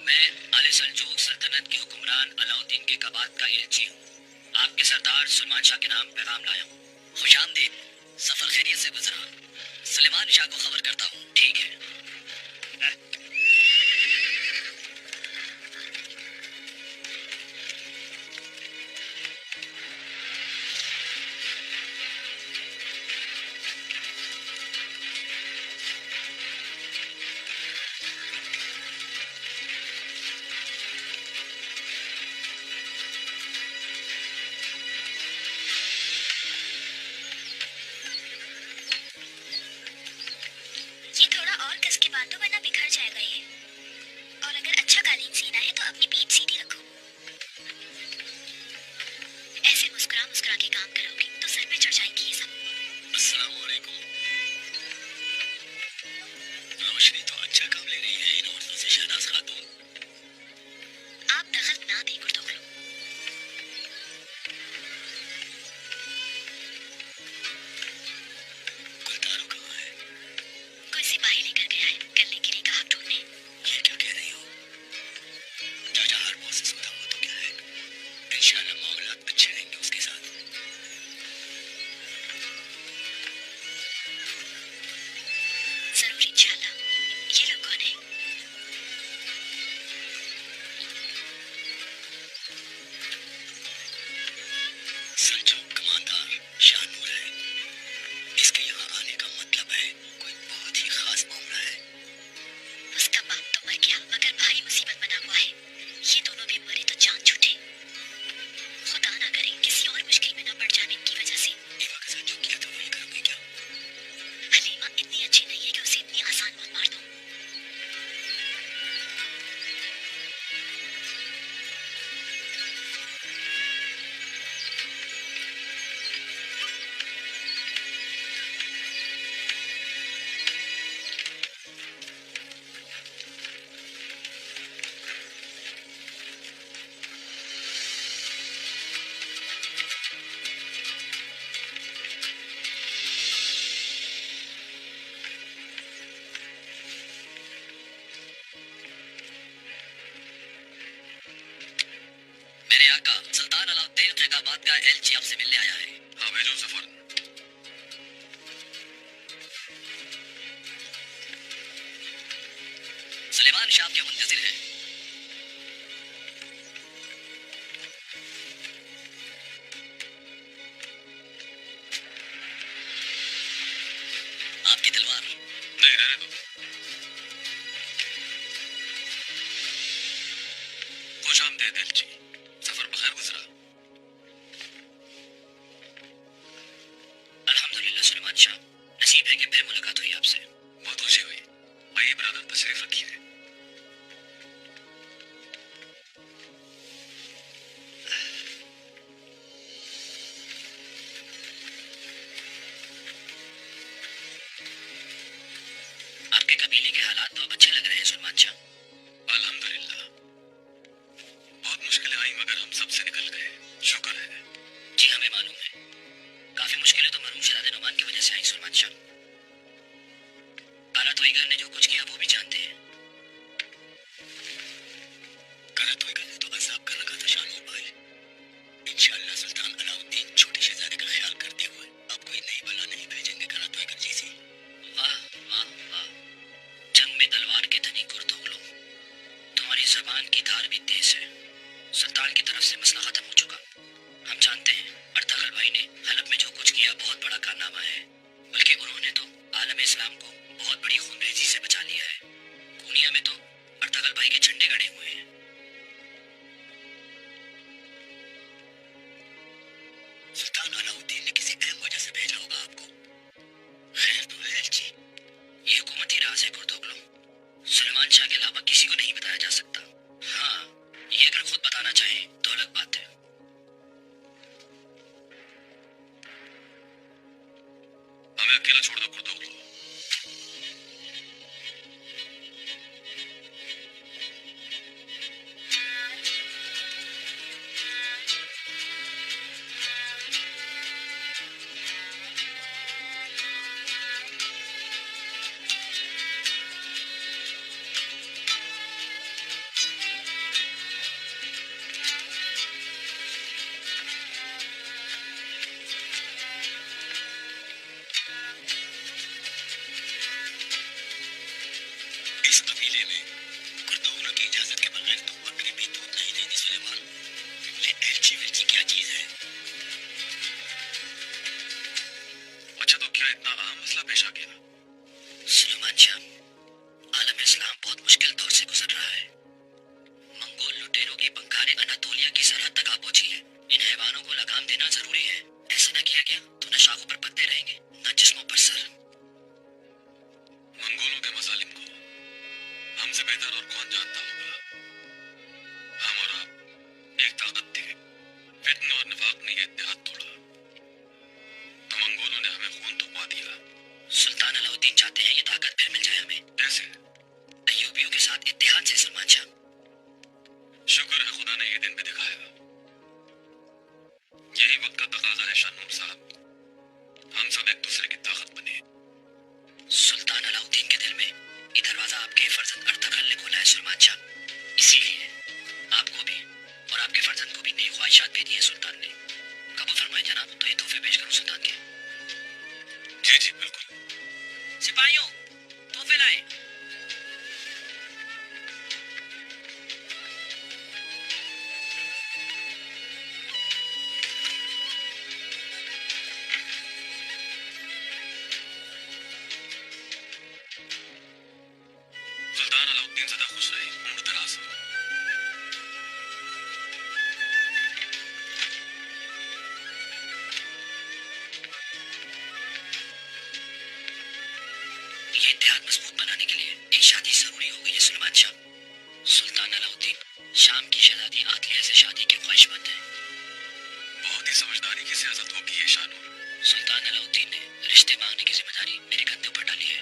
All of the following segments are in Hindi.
मैं आले सल्जूक सल्तनत के हुक्मरान अलाउद्दीन के कबात का एलची हूँ। आपके सरदार सुलेमान शाह के नाम पैगाम लाया हूँ। खुशामदीद। सफर खैरियत से गुजरा। सुलेमान शाह को खबर करता हूँ। ठीक है। ये थोड़ा और कस के बांधो वरना बिखर जाएगा ये। और अगर अच्छा कालीन सीना है तो अपनी पीठ सीधी रखो। ऐसे मुस्कुरा मुस्कुरा के काम करोगे तो सर पे चढ़ जाएंगी ये सब। अस्सलाम वालेकुम। रोशनी तो अच्छा काम ले रही है इन औरतों से शहनाज खातून। आप दखल ना दें गुर्दोगलो। गुलतारो कहाँ है? कोई सिपाही लेकर गया है गले गिरी का हक ढूंढने। ये क्या कह रही हो? चाचा हर मौत से सौदा हुआ तो क्या है? इंशाल्लाह मामलात अच्छे रहेंगे उसके साथ। जरूर इंशाल्लाह। ये लोग कौन है? सल्जूक कमांडर शाहनूर है। इसके यहाँ आने का मतलब है कोई बहुत ही खास मामला है। उसका बाप तो मर गया मगर भाई मुसीबत बना हुआ है। ये दोनों भी मरे तो जान छूटे। खुदा ना करे किसी और मुश्किल में ना पड़ जाने की वजह से। ईवा के साथ जो किया था वही करोगे क्या? हलीमा इतनी अच्छी नहीं है कि उसे इतनी आसान मौत मार दूं। मेरे आका सुल्तान अलाउद्दीन फैगाबाद का एलची आपसे मिलने आया है। हाँ भेजो सफर। सुलेमान शाह के मुंतजिर हैं। आपकी तलवार। नहीं रहने दो। खुशामदीद एलची। सफर बखैर गुजरा। अल्हम्दुलिल्लाह सुलेमान शाह। नसीब है कि फिर मुलाकात हुई आपसे। बहुत खुशी हुई। आइए ब्रदर तशरीफ रखिए। आपके कबीले के हालात तो अब अच्छे लग रहे हैं सुलेमान शाह। अल्हम्दुलिल्लाह। बहुत मुश्किलें आई मगर हम सबसे निकल गए। शुक्र है। जी हमें मालूम है। काफी मुश्किलें तो मरहूम शहजादे नुमान की वजह से आई सुलेमान शाह। काला तोईगर ने जो कुछ किया वो भी जानते हैं। काला तोईगर ने तो अज़ाब कर रखा था शानूर भाई। इंशाअल्लाह सुल्तान अलाउद्दीन छोटे शहजादे का ख्याल करते हुए अब कोई नई बला नहीं भेजेंगे काला तोईगर जैसी। वाह वाह वाह। जंग में तलवार के धनी गुर्दोगलो। तुम्हारी जबान की धार भी तेज है। सुल्तान की तरफ से मसला खत्म हो चुका। हम जानते हैं अर्तगल भाई ने हलब में जो कुछ किया बहुत बड़ा कारनामा है। बल्कि उन्होंने तो आलम इस्लाम को बहुत बड़ी खूनरेजी से बचा लिया है। कूनिया में तो अर्तगल भाई के झंडे गड़े हुए हैं। सुल्तान अलाउद्दीन ने किसी अहम वजह से भेजा होगा आपको। खैर तो है एलची। ये हुकूमती राज है गुर्दोगलो। सुलेमान शाह के अलावा किसी को नहीं बताया जा सकता। हाँ ये अगर खुद बताना चाहे तो अलग बात है। हमें अकेला छोड़ दो गुर्दोगलो। तुम्हारे अनातोलिया की सरहद तक आ पहुंची है। इन हैवानों को लगाम देना जरूरी है। ऐसा न किया गया तो न शाखों पर पत्ते रहेंगे न जिस्मों पर सर। मंगोलों के मजालिम को हमसे बेहतर और कौन जानता होगा। हम और आप एक ताकत थे। फितने और निफाक ने ये इत्तेहाद तोड़ा तो मंगोलों ने हमें खून थोपा दिया। सुल्तान अलाउद्दीन चाहते हैं ये ताकत फिर मिल जाए हमें। कैसे? अय्यूबियों के साथ इत्तेहाद से सलमान शाह। शुक्र है खुदा ने ये दिन भी दिखाया। यही वक्त का तकाजा है शानूर साहब, हम सब एक दूसरे की ताकत बने। सुल्तान अलाउद्दीन के दिल में ये दरवाजा आपके फर्जंद अर्तगल ने खोला है सलमान शाह। इसीलिए आपको भी और आपके फर्जंद को भी नई ख्वाहिशात भेजी है सुल्तान ने। कबूल फरमाए जनाब, तो ये तोहफे पेश करूं सुल्तान के। जी जी बिल्कुल। सिपाहियों, तोहफे लाए। सुल्तान अलाउद्दीन सदा खुश रहे, उम्र दराज हो। ये इत्तेहाद मजबूत बनाने के लिए एक शादी जरूरी हो गई है सलमान शाह। सुल्तान अलाउद्दीन शाम की शहजादी आतलिया से शादी के ख्वाहिशमंद है। बहुत ही समझदारी की सियासत होगी ये शानूर। सुल्तान अलाउद्दीन ने रिश्ते मांगने की जिम्मेदारी मेरे कंधे पर डाली है।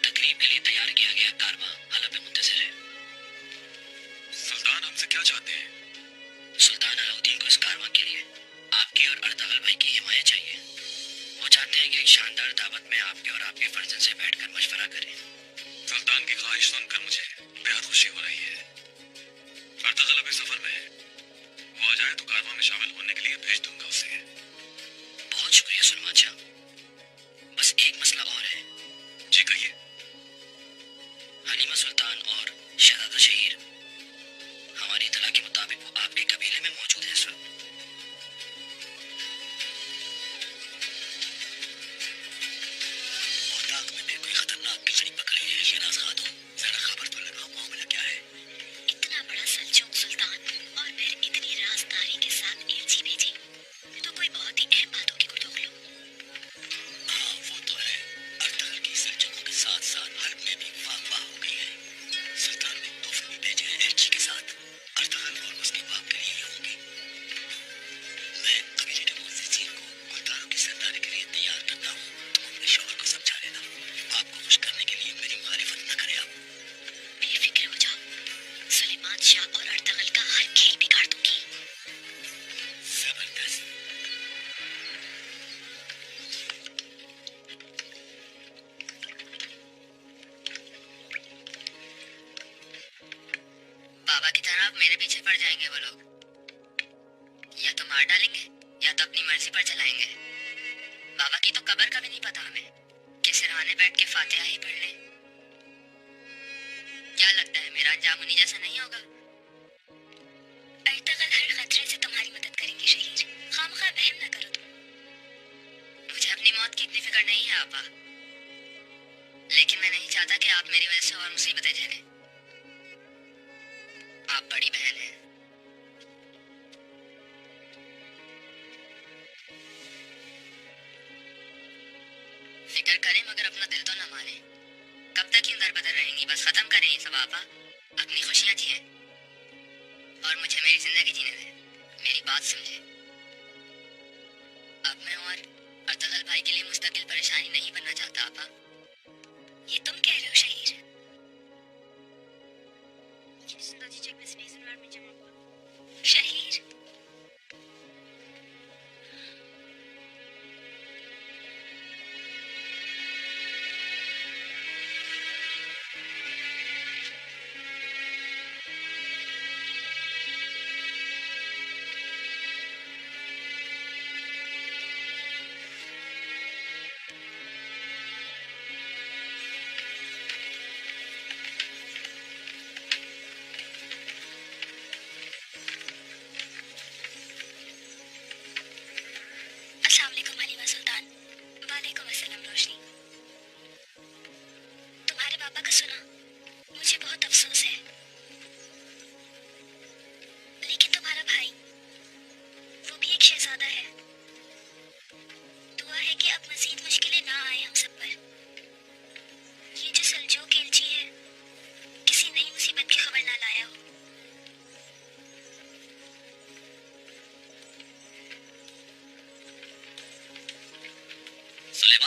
तकरीब के लिए तैयार किया गया कारवां हलब में मुंतजिर है। सुल्तान हमसे क्या चाहते हैं? सुल्तान अलाउद्दीन को इस कारवां के लिए आपकी और अर्तगल भाई की हिमायत चाहिए। वो चाहते हैं कि एक शानदार दावत में आपके और आपके फर्जंद से बैठकर मशवरा करें। सुल्तान की ख्वाहिश सुनकर मुझे बेहद खुशी हो रही है। अर्तगल अभी सफर में है, वो आ जाए तो कारवां में शामिल होने के लिए भेज दूंगा उसे। बहुत शुक्रिया सलमान शाह। बस एक मसला और है। जी कहिए। हलीमा सुल्तान और शहजादा शहीर, हमारी इतला के मुताबिक वो आपके कबीले में मौजूद है इस वक्त। औताक में कोई खतरनाक बिजली पकड़ी है। शहनाज खातून, जरा खबर तो लगाओ, मामला क्या है? इतना बड़ा सल्जूक सुल्तान और फिर इतनी राजदारी के साथ एलची भेजी, तो कोई बहुत ही अहम बात होगी कुतुगलू। हाँ वो तो है। अर्तगल की सल्जूकों के साथ साथ हल्ब में भी वाह वाह हो गई है। सुल्तान ने तोहफे भी भेजे हैं एलची के साथ। अर्तगल और उसके बाप के लिए ये होंगे। मैं कबीले डेमोक्रेसी को गुलदारों की सरदारी के लिए तैयार करता हूँ। तुम अपने शौहर को समझा लेना। आपको खुश करने के लिए मेरी मुखालिफत न करें आप। बेफिक्र हो जाओ, सुलेमान शाह और अर्तगल का हर खेल बिगाड़ दूंगी। जबरदस्त। बाबा की तरह अब मेरे पीछे पड़ जाएंगे वो लोग। या तो मार डालेंगे या तो अपनी मर्जी पर चलाएंगे। बाबा की तो कब्र का भी नहीं पता हमें कि सिरहाने बैठ के फातिहा ही पढ़ लें। क्या लगता है मेरा अंजाम उन्हीं जैसा नहीं होगा? अर्तगल हर खतरे से तुम्हारी मदद करेंगे शहीर। खामखा वहम न करो तुम। मुझे अपनी मौत की इतनी फिक्र नहीं है आपा, लेकिन मैं नहीं चाहता कि आप मेरी वजह से और मुसीबतें झेलें। आप बड़ी बहन हैं। फिक्र करें मगर अपना दिल तो न माने। कब तक यूं दर-बदर रहेंगी? बस खत्म करें ये सब आपा। अपनी खुशियां जिए और मुझे मेरी जिंदगी जीने दें। मेरी बात समझे। अब मैं और अर्तगल भाई के लिए मुस्तकिल परेशानी नहीं बनना चाहता आपा। ये तुम कह रहे हो şehir. İkincisini de acı çekmesine izin vermeyeceğim abla. Şehir.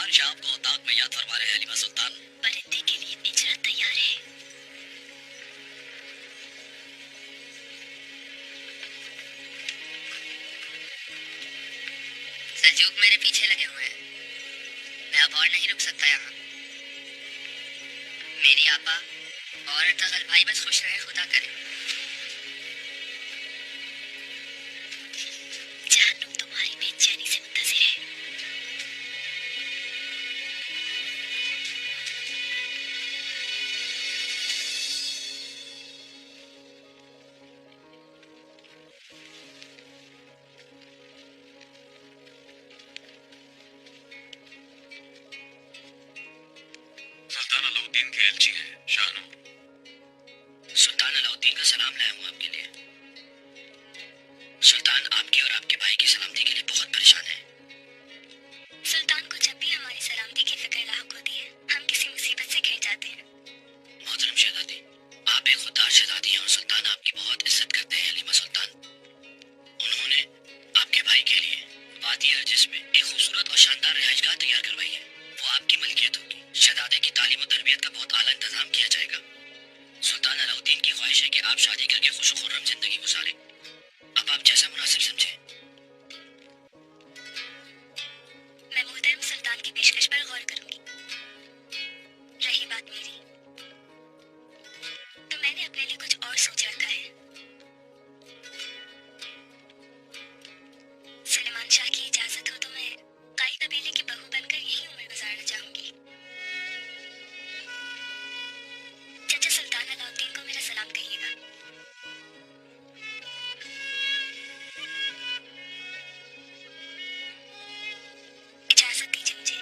सुल्तान शाह आपको ताक में याद फरमा रहे हैं हलीमा सुल्तान। परिंदे के लिए पिंजरा तैयार है। सल्जूक मेरे पीछे लगे हुए हैं। मैं अब और नहीं रुक सकता यहाँ। मेरी आपा और अर्तगल भाई बस खुश रहे, खुदा करे। जानू तुम्हारी बेचैनी से मुंतज़िर है। सुल्तान अलाउद्दीन के एलची हैं शाहनो। सुल्तान अलाउद्दीन का सलाम लाया हूँ आपके लिए। सुल्तान आपकी और आपके भाई की सलामती के लिए बहुत परेशान है। सुल्तान को जब भी हमारी सलामती की फिक्र लाहुक होती है, हम किसी मुसीबत से घिर जाते हैं। मोहतरम शहजादी, आप एक खुददार शहजादी हैं और सुल्तान आपकी बहुत इज्जत करते हैं हलीमा सुल्तान। उन्होंने आपके भाई के लिए वादी अर्जिस में एक खूबसूरत और शानदार रिहाइशगाह तैयार करवाई है। वो आपकी मलकियत होगी। शहजादे की तालीम और तरबियत का बहुत आला इंतजाम किया जाएगा। सुल्तान अलाउद्दीन की ख्वाहिश है कि आप शादी करके खुश खुर्रम जिंदगी गुजारें। अब आप जैसा मुनासिब समझें। मैं मुहतरम सुल्तान की पेशकश पर गौर करूंगी। रही बात मेरी, तो मैंने अपने लिए कुछ और सोच रखा है। सुलेमान शाह की इजाजत हो तो मैं काई कबीले की बहू बनकर यही उम्र गुजारना चाहूंगी। चाचा सुल्तान अलाउद्दीन को मेरा सलाम कहिएगा। इजाजत दीजिए मुझे।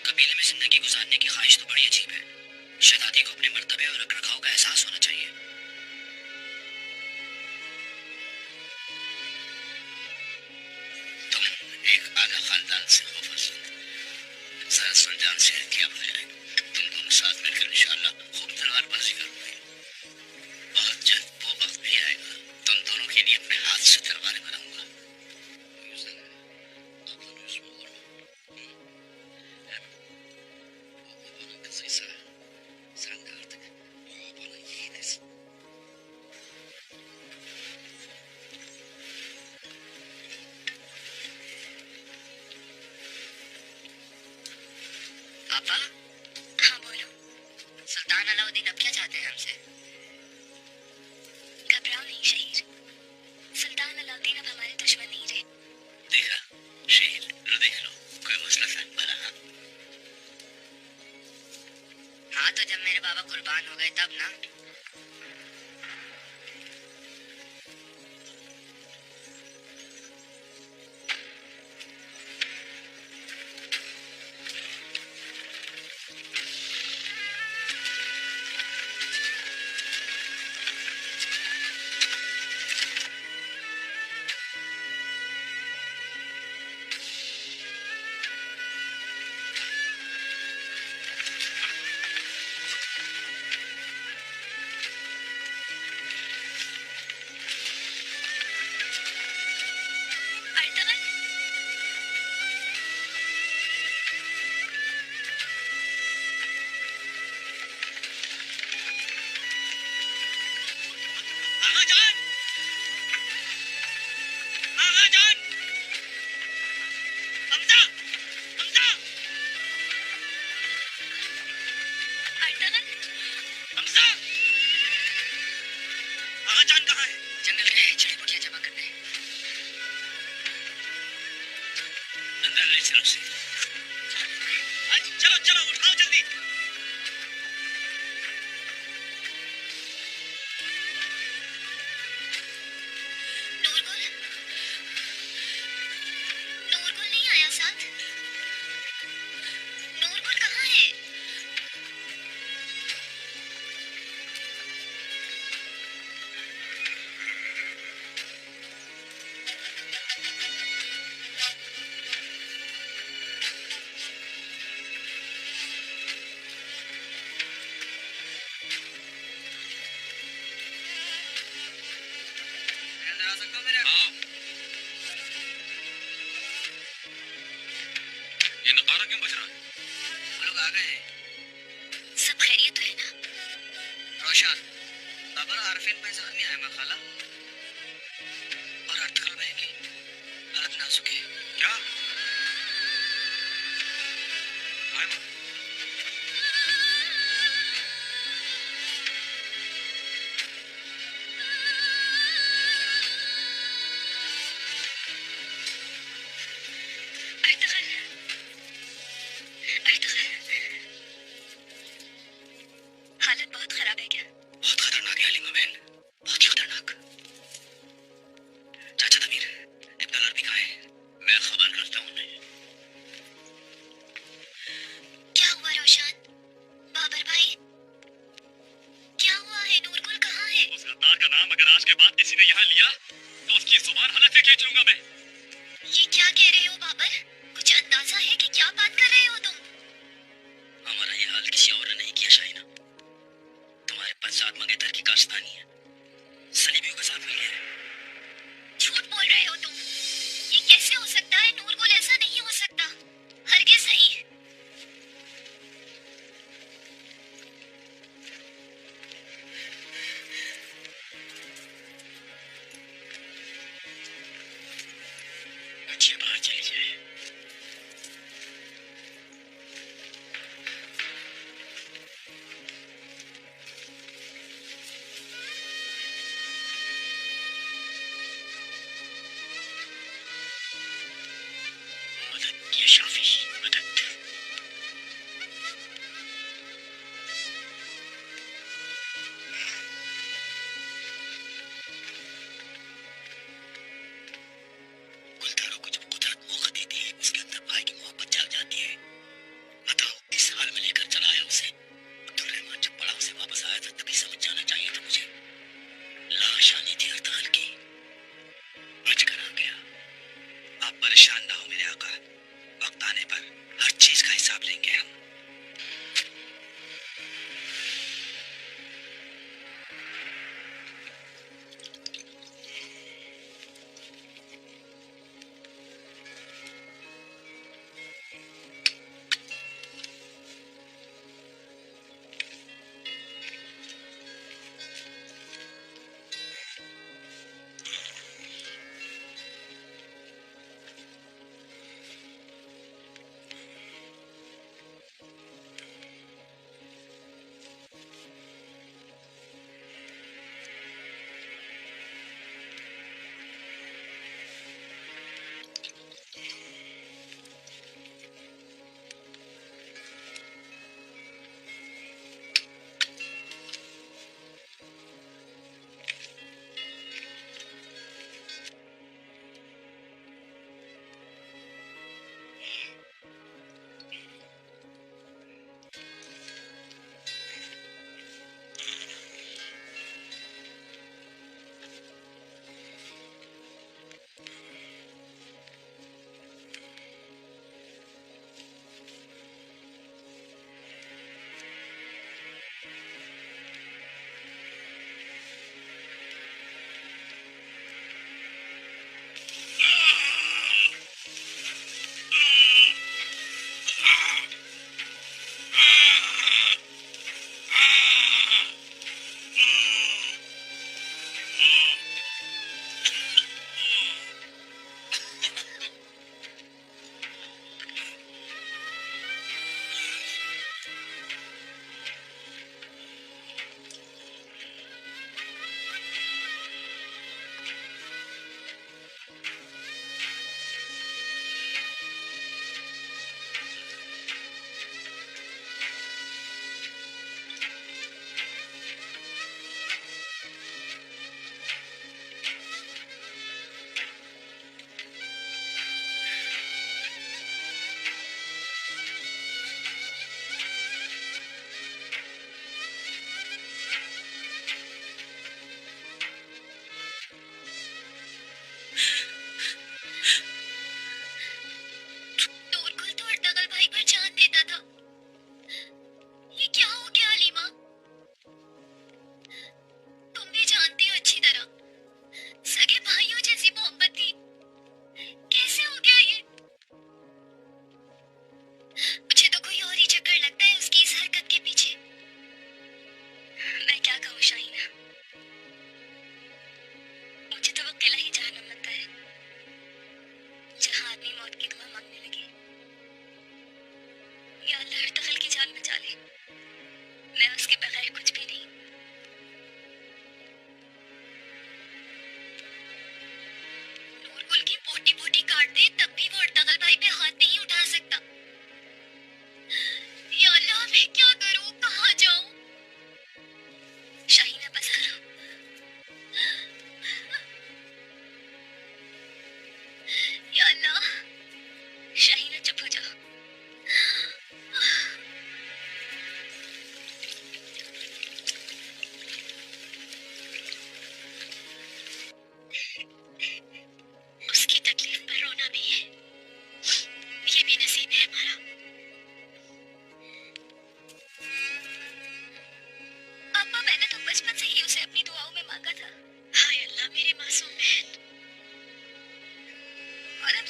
कबीले में जिंदगी गुजारने की ख्वाहिश तो बड़ी अजीब है। शहजादी को अपने मर्तबे और रखरखाव का एहसास होना चाहिए। तुम एक आला खानदान से हो फर्जंद। जरा सुलझान से क्या हो जाए। तुम दोनों साथ मिलकर इंशाअल्लाह खूब तलवारबाजी करोगे। बहुत जल्द वो वक्त भी आएगा तुम दोनों के लिए अपने हाथ से तलवारें बनाऊंगा। आपा, हाँ बोलो। सुल्तान अलाउद्दीन अब क्या चाहते हैं हमसे? घबराओ नहीं शहीर, सुल्तान अलाउद्दीन अब हमारे दुश्मन नहीं रहे। देखा शहीद, लो देख लो, कोई मसला था भला। हाँ तो जब मेरे बाबा कुर्बान हो गए तब ना। जंगल गए जड़ी बूटियां जमा करने। अंदर ले चलो से। चलो चलो उठाओ जल्दी। नूरगुल, नूरगुल नहीं आया साथ? नूरगुल कहाँ है? क्यों बज रहा है? वो लोग आ गए हैं। सब खैरियत तो है ना? रोशन, बाबर आरफीन भाई जख्मी है मैं खाला, और अर्तकल भाई की हालत नाजुक है। क्या? आए माँ। हालत बहुत खराब है क्या? बहुत खतरनाक है हलीमा बहन, बहुत ही खतरनाक। चाचा तमीर, इब्न अरबी कहाँ है? मैं खबर करता हूँ उन्हें। क्या हुआ रोशन? बाबर भाई, क्या हुआ है? नूरगुल कहाँ है? उस गद्दार का नाम अगर आज के बाद किसी ने यहाँ लिया तो उसकी जुबान हलक से खींच लूंगा मैं। ये क्या कह रहे हो बाबर? कुछ अंदाजा है कि क्या बात कर रहे हो तुम? हमारा ये हाल किसी और ने नहीं किया शाहिना। तुम्हारे पश्चात मंगेतर की कारस्तानी है, सलीबियों के साथ मिली है। झूठ बोल रहे हो तुम। ये कैसे हो सकता है? नूरगुल ऐसा नहीं हो सकता, हरगिज़ नहीं। अच्छी बाहर चली जाए। मदद या शाफी, मदद। गुलदारों को जब कुदरत मौका देती है, उसके अंदर भाई की मोहब्बत जाग जाती है। बताओ, इस हाल में लेकर चला आया उसे। अब्दुल रहमान जब पड़ाव से वापस आया था तभी समझ जाना चाहिए था मुझे। लाश आनी थी हड़ताल की, बचकर आ गया। आप परेशान ना हो मेरे आका, वक्त आने पर हर चीज का हिसाब लेंगे हम।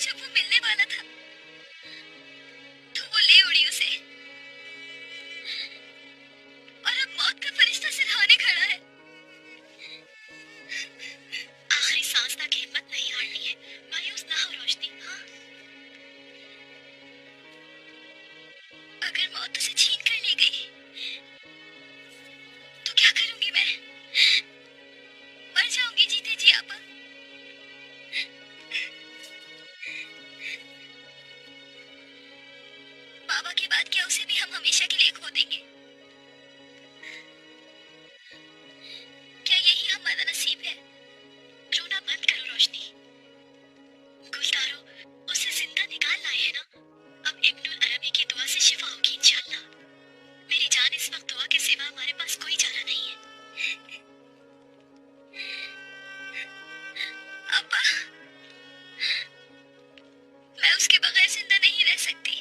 जब वो मिलने वाला था तो वो ले उड़ी उसे, और अब मौत का फरिश्ता सिरहाने खड़ा है। आखिरी सांस तक हिम्मत नहीं हारनी है, मायूस ना हो रोशनी। हाँ, अगर मौत उसे छीन कर ले गई तो क्या करूंगी मैं? मर जाऊंगी जीते जी आपा। बाबा के बाद क्या उसे भी हम हमेशा के लिए खो देंगे? क्या यही हमारा नसीब है? रोना बंद करो रोशनी। गुलतारो उसे जिंदा निकाल लाए है ना। अब इब्नुल अरबी की दुआ से शिफा होगी इंशाल्लाह। मेरी जान इस वक्त दुआ के सिवा हमारे पास कोई चारा नहीं है। अब्बा, मैं उसके बगैर जिंदा नहीं रह सकती।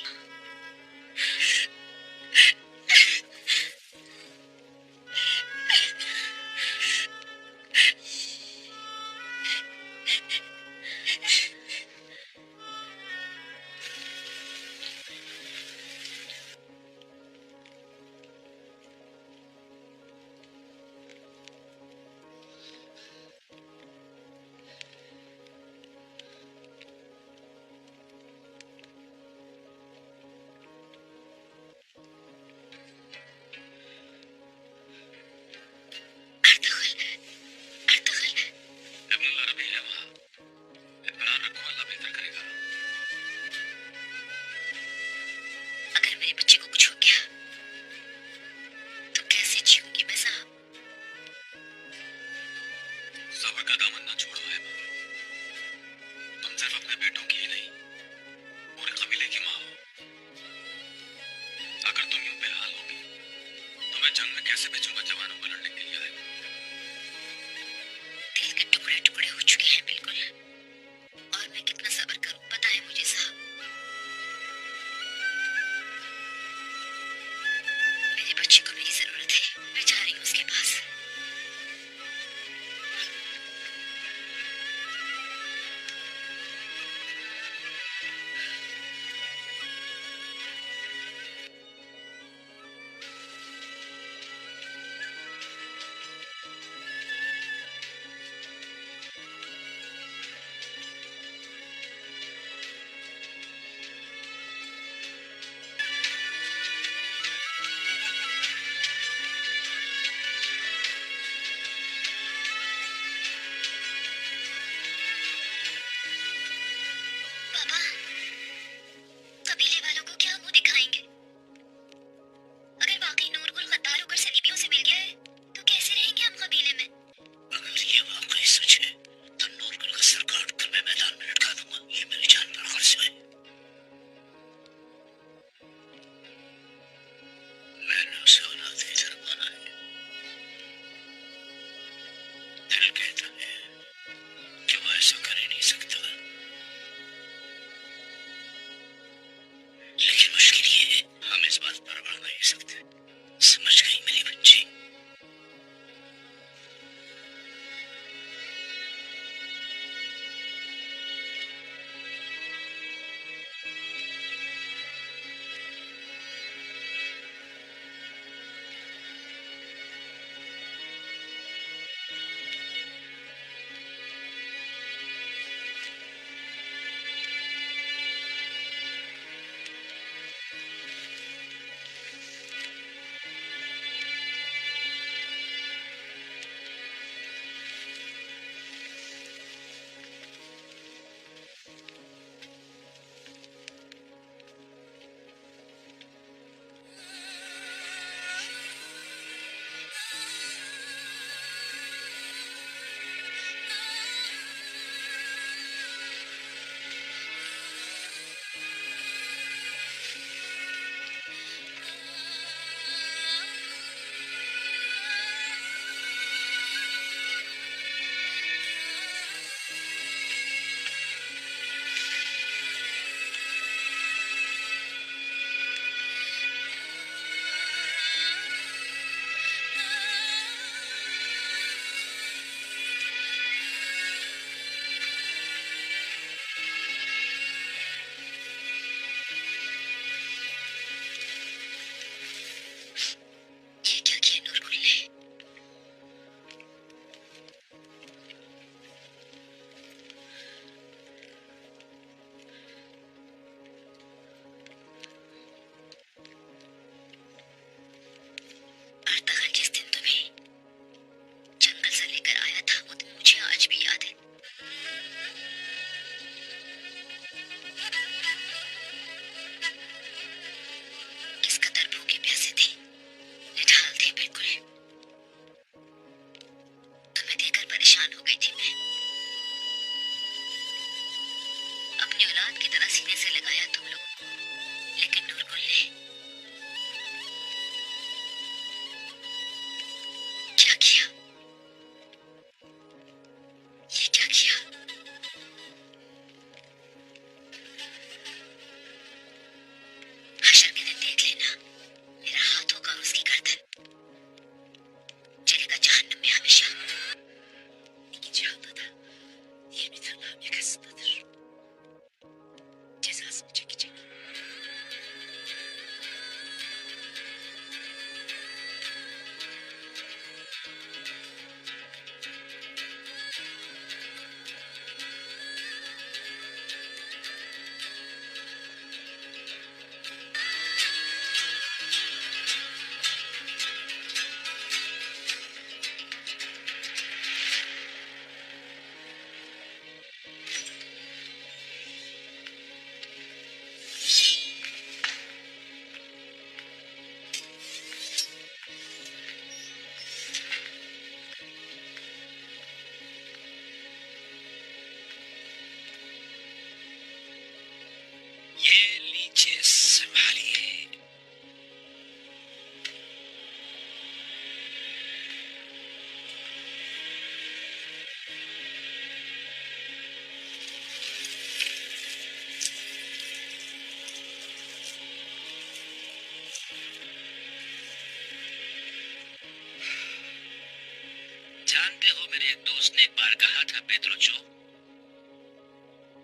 उसने एक बार कहा था पेत्रोचो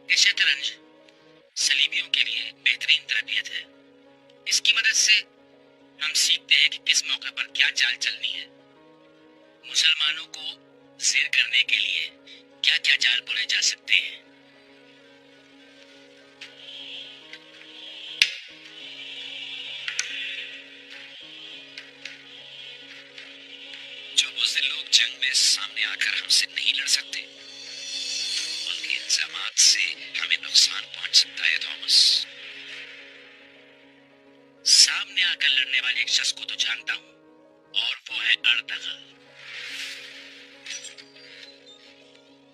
कि शतरंज सलीबियों के लिए बेहतरीन तरबियत है। इसकी मदद से हम सीखते हैं कि किस मौके पर क्या चाल चलनी है। मुसलमानों को ज़ेर करने के लिए क्या क्या चाल बोले जा सकते हैं। जो बुज़दिल लोग जंग में सामने आकर हमसे नहीं लड़ सकते, उनके इल्जामात से हमें नुकसान पहुंच सकता है थॉमस। सामने आकर लड़ने वाले एक शख्स को तो जानता हूं, और वो है अर्तगल।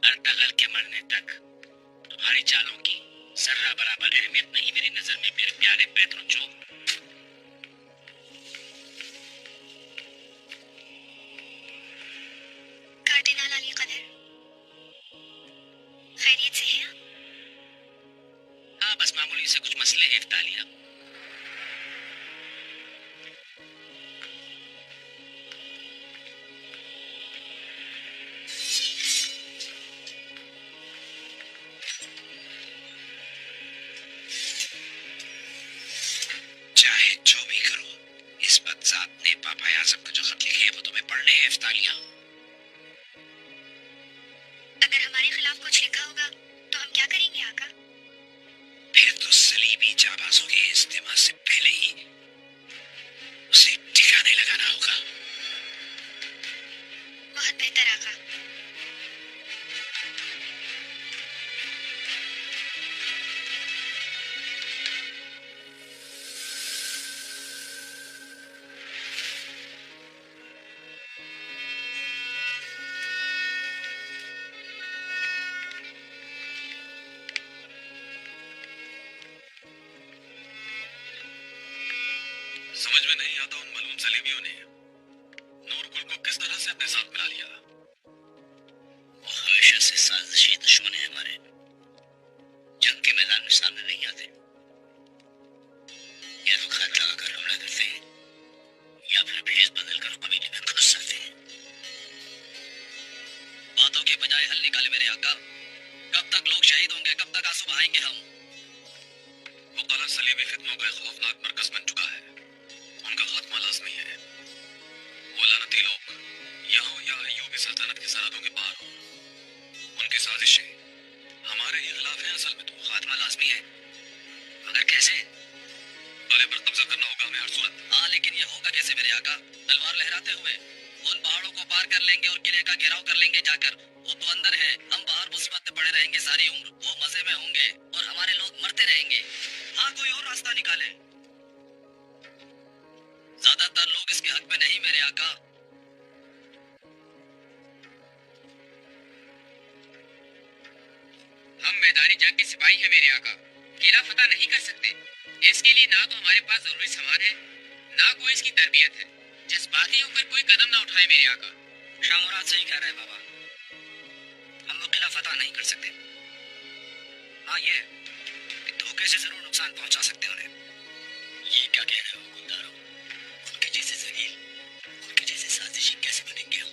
अर्तगल के मरने तक तुम्हारी चालों की जर्रा बराबर अहमियत नहीं मेरी नजर में, मेरे प्यारे पेत्रोचो। कार्डिनल अली कदर, खैरियत से हैं आप? हाँ, बस मामूली से कुछ मसले हैं इफ्तालिया। चाहे जो भी करो, इस बदजात ने पापा आज़म को जो खत लिखे हैं वो तुम्हें पढ़ने हैं इफ्तालिया। अगर हमारे खिलाफ कुछ लिखा होगा तो हम क्या करेंगे आका? फिर तो सलीबी जाबाजों के इस्तेमाल से पहले ही उसे ठिकाने लगाना होगा। बहुत बेहतर आका। समझ में नहीं आता उन मलूम सलीबियों ने नूरकुल को किस तरह से अपने साथ मिला लिया। वो हमेशा से साजिशी दुश्मन है हमारे, जंग के मैदान में सामने नहीं आते। ये तो घात लगाकर हमला करते हैं या फिर भेष बदलकर कबीले में घुस जाते हैं। बातों के बजाय हल निकाले मेरे आका। कब तक लोग शहीद होंगे, कब तक आंसू बहाएंगे हम? वो कला सलीबी फितनों का एक खौफनाक मरकज बन चुका है। उनका खात्मा लाजमी है। वो लानती लोग यहाँ या अय्यूबी सल्तनत की सरहदों के पार हो। उनकी साजिशें हमारे ही खिलाफ हैं। असल में तो खात्मा लाजमी है, मगर कैसे? किले पर कब्जा करना होगा हमें हर सूरत। हाँ, लेकिन ये होगा कैसे मेरे आका? तलवार लहराते हुए उन पहाड़ों को पार कर लेंगे और किले का घेराव कर लेंगे जाकर। वो तो अंदर है, हम बाहर मुसीबत में पड़े रहेंगे सारी उम्र। वो मजे में होंगे और हमारे लोग मरते रहेंगे। हाँ, कोई और रास्ता निकाले। ज्यादातर लोग इसके हक में नहीं मेरे आका। हम मैदानी जंग के सिपाही हैं मेरे आका। किला फतह नहीं कर सकते। इसके लिए ना तो हमारे पास जरूरी सामान है, ना कोई इसकी तरबियत है। जज्बाती होकर कोई कदम ना उठाए मेरे आका। शामुराद सही कह रहा है बाबा, हम लोग किला फतह नहीं कर सकते। हाँ, ये धोखे से जरूर नुकसान पहुंचा सकते हैं उन्हें। ये क्या कह रहे हो गुंडारो? उनके जैसे जलील, उनके जैसे साजिशी कैसे बनेंगे हम?